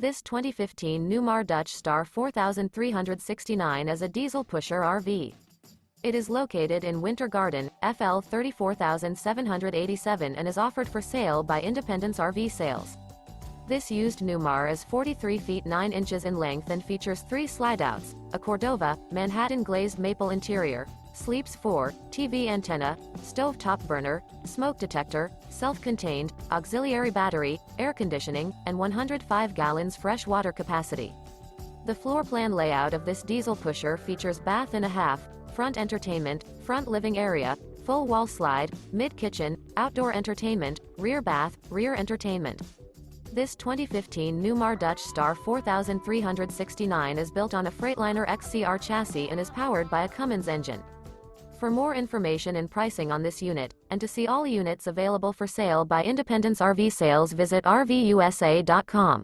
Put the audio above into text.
This 2015 Newmar Dutch Star 4369 is a diesel pusher RV. It is located in Winter Garden, FL 34787 and is offered for sale by Independence RV Sales. This used Newmar is 43 feet 9 inches in length and features 3 slideouts, a Cordova, Manhattan glazed maple interior, sleeps 4, TV antenna, stovetop burner, smoke detector, self-contained, auxiliary battery, air conditioning, and 105 gallons fresh water capacity. The floor plan layout of this diesel pusher features bath and a half, front entertainment, front living area, full wall slide, mid-kitchen, outdoor entertainment, rear bath, rear entertainment. This 2015 Newmar Dutch Star 4369 is built on a Freightliner XCR chassis and is powered by a Cummins engine. For more information and pricing on this unit, and to see all units available for sale by Independence RV Sales, visit RVUSA.com.